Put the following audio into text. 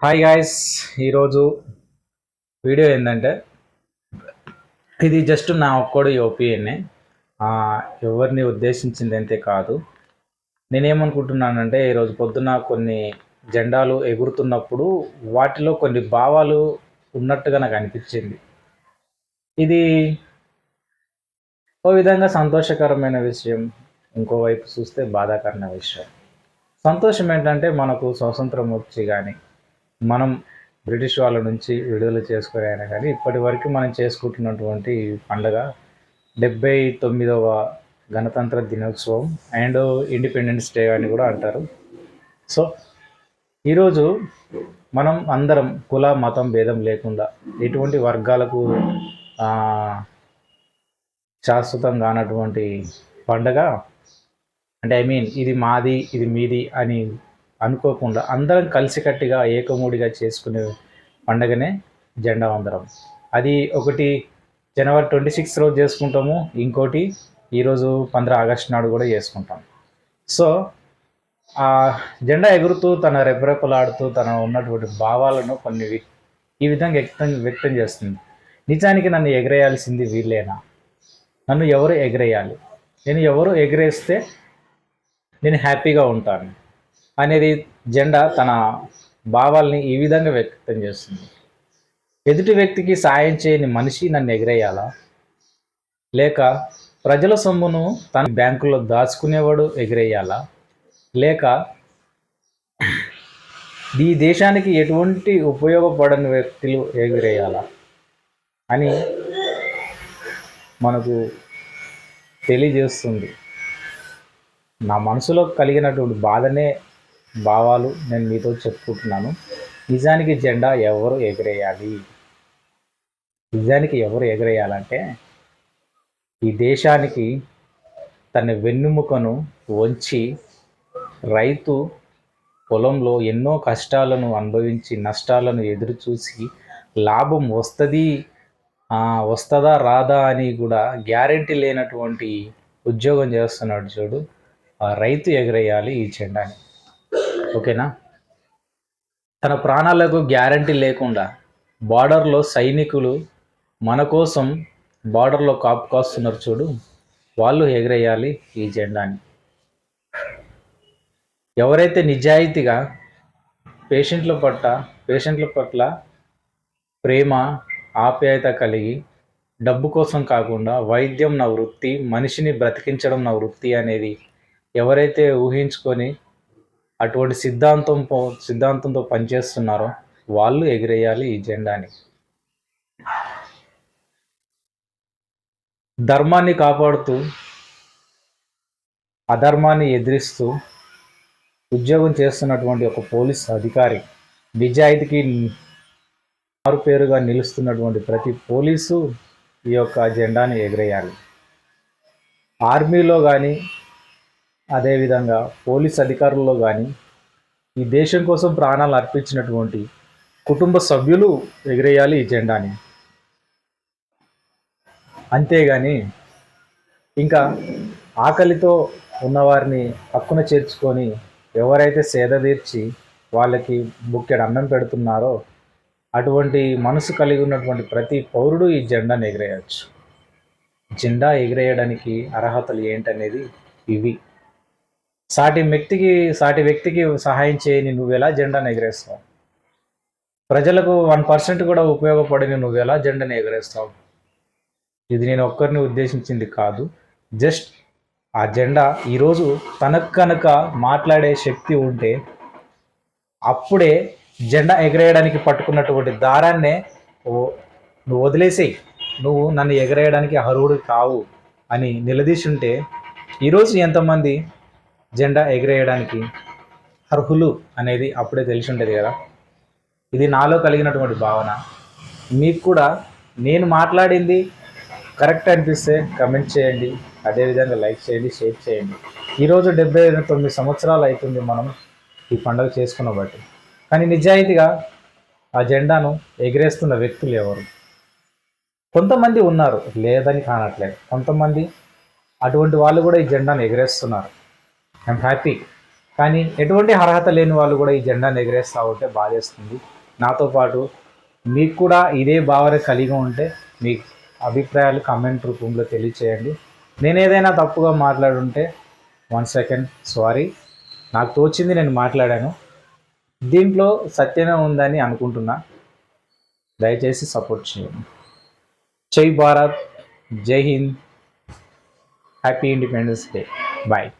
Hi guys, ఈరోజు video ఏంటంటే ఇది జస్ట్ నా ఒక్కడి ఒపీనియనే. ఎవరిని ఉద్దేశించింది అంతే కాదు. నేనేమనుకుంటున్నానంటే ఈరోజు పొద్దున కొన్ని జెండాలు ఎగురుతున్నప్పుడు వాటిలో కొన్ని భావాలు ఉన్నట్టుగా నాకు అనిపించింది. ఇది ఓ విధంగా సంతోషకరమైన విషయం, ఇంకోవైపు చూస్తే బాధాకరమైన విషయం. సంతోషం ఏంటంటే మనకు స్వాతంత్రం వచ్చి కానీ మనం బ్రిటిష్ వాళ్ళ నుంచి విడుదల చేసుకునే అయినా కానీ ఇప్పటి వరకు మనం చేసుకుంటున్నటువంటి పండుగ 79వ గణతంత్ర దినోత్సవం అండ్ ఇండిపెండెన్స్ డే అని కూడా అంటారు. సో ఈరోజు మనం అందరం కుల మతం భేదం లేకుండా ఎటువంటి వర్గాలకు శాశ్వతం కానటువంటి పండుగ. అంటే ఇది మాది ఇది మీది అని అనుకోకుండా అందరం కలిసికట్టుగా ఏకమూడిగా చేసుకునే పండగనే జెండా వందనం. అది ఒకటి జనవరి 26 రోజు చేసుకుంటాము, ఇంకోటి ఈరోజు 15 ఆగస్టు నాడు కూడా చేసుకుంటాం. సో ఆ జెండా ఎగురుతూ తన రెపరెపలాడుతూ తన ఉన్నటువంటి భావాలను కొన్ని ఈ విధంగా వ్యక్తం చేస్తుంది. నిజానికి నన్ను ఎగరేయాల్సింది వీళ్ళేనా? నన్ను ఎవరు ఎగరేయాలి? నేను ఎవరు ఎగరేస్తే నేను హ్యాపీగా ఉంటాను అనేది జెండా తన భావాల్ని ఈ విధంగా వ్యక్తం చేస్తుంది. ఎదుటి వ్యక్తికి సాయం చేయని మనిషి నన్ను ఎగరేయాలా, లేక ప్రజల సొమ్మును తన బ్యాంకులో దాచుకునేవాడు ఎగరేయాలా, లేక ఈ దేశానికి ఎటువంటి ఉపయోగపడని వ్యక్తులు ఎగరేయాలా అని మనకు తెలియజేస్తుంది. నా మనసులో కలిగినటువంటి బాధనే భావాలు నేను మీతో చెప్పుకుంటున్నాను. నిజానికి జెండా ఎవరు ఎగరేయాలి? నిజానికి ఎవరు ఎగరేయాలంటే ఈ దేశానికి తన వెన్నెముకను వంచి రైతు పొలంలో ఎన్నో కష్టాలను అనుభవించి నష్టాలను ఎదురు చూసి లాభం వస్తుందా రాదా అని కూడా గ్యారెంటీ లేనటువంటి ఉద్యోగం చేస్తున్నాడు చూడు, ఆ రైతు ఎగరేయాలి ఈ జెండాని. ఓకేనా? తన ప్రాణాలకు గ్యారంటీ లేకుండా బార్డర్లో సైనికులు మన కోసం బార్డర్లో కాపు కాస్తున్నారు చూడు, వాళ్ళు ఎగరేయాలి ఈ జెండాని. ఎవరైతే నిజాయితీగా పేషెంట్ల పట్ల ప్రేమ ఆప్యాయత కలిగి డబ్బు కోసం కాకుండా వైద్యం నా వృత్తి, మనిషిని బ్రతికించడం నా వృత్తి అనేది ఎవరైతే ఊహించుకొని అటువంటి సిద్ధాంతంతో పనిచేస్తున్నారో వాళ్ళు ఎగిరేయాలి ఈ జెండాని. ధర్మాన్ని కాపాడుతూ అధర్మాన్ని ఎదిరిస్తూ ఉద్యోగం చేస్తున్నటువంటి ఒక పోలీస్ అధికారి, నిజాయితీకి మారుపేరుగా నిలుస్తున్నటువంటి ప్రతి పోలీసు ఈ యొక్క జెండాని ఎగిరేయాలి. ఆర్మీలో కానీ అదేవిధంగా పోలీస్ అధికారుల్లో కానీ ఈ దేశం కోసం ప్రాణాలు అర్పించినటువంటి కుటుంబ సభ్యులు ఎగిరేయాలి ఈ జెండాని. అంతేగాని ఇంకా ఆకలితో ఉన్నవారిని హక్కున చేర్చుకొని ఎవరైతే సేద తీర్చి వాళ్ళకి బుక్కెడు అన్నం పెడుతున్నారో అటువంటి మనసు కలిగి ఉన్నటువంటి ప్రతి పౌరుడు ఈ జెండాను ఎగిరేయచ్చు. జెండా ఎగిరేయడానికి అర్హతలు ఏంటనేది ఇవి. సాటి వ్యక్తికి సహాయం చేయని నువ్వు ఎలా జెండాను ఎగరేస్తావు? ప్రజలకు 1% కూడా ఉపయోగపడని నువ్వు ఎలా జెండాను ఎగరేస్తావు? ఇది నేను ఒక్కరిని ఉద్దేశించింది కాదు. జస్ట్ ఆ జెండా ఈరోజు తనకు కనుక మాట్లాడే శక్తి ఉంటే అప్పుడే జెండా ఎగరేయడానికి పట్టుకున్నటువంటి దారాన్నే నువ్వు వదిలేసేయి, నువ్వు నన్ను ఎగరేయడానికి అర్హుడు కావు అని నిలదీసి ఉంటే ఈరోజు ఎంతమంది జెండా ఎగరేయడానికి అర్హులు అనేది అప్పుడే తెలిసి ఉంటుంది కదా. ఇది నాలో కలిగినటువంటి భావన. మీకు కూడా నేను మాట్లాడింది కరెక్ట్ అనిపిస్తే కమెంట్ చేయండి, అదేవిధంగా లైక్ చేయండి, షేర్ చేయండి. ఈరోజు 79 సంవత్సరాలు అవుతుంది మనం ఈ పండుగ చేసుకున్న బట్టి. కానీ నిజాయితీగా ఆ జెండాను ఎగిరేస్తున్న వ్యక్తులు ఎవరు? కొంతమంది ఉన్నారు, లేదని కానట్లేదు. కొంతమంది అటువంటి వాళ్ళు కూడా ఈ జెండాను ఎగిరేస్తున్నారు. I'm happy. కానీ ఎటువంటి అర్హత లేని వాళ్ళు కూడా ఈ జెండాను ఎగరేస్తూ ఉంటే బాధేస్తుంది. నాతో పాటు మీకు కూడా ఇదే భావన కలిగి ఉంటే మీ అభిప్రాయాలు కామెంట్ రూపంలో తెలియచేయండి. నేను ఏదైనా తప్పుగా మాట్లాడుంటే 1 సెకండ్ సారీ, నాకు తోచింది నేను మాట్లాడాను. దీంట్లో సత్యమే ఉందని అనుకుంటున్నా. దయచేసి సపోర్ట్ చేయండి. జై భారత్, జై Hind, happy independence day. Bye.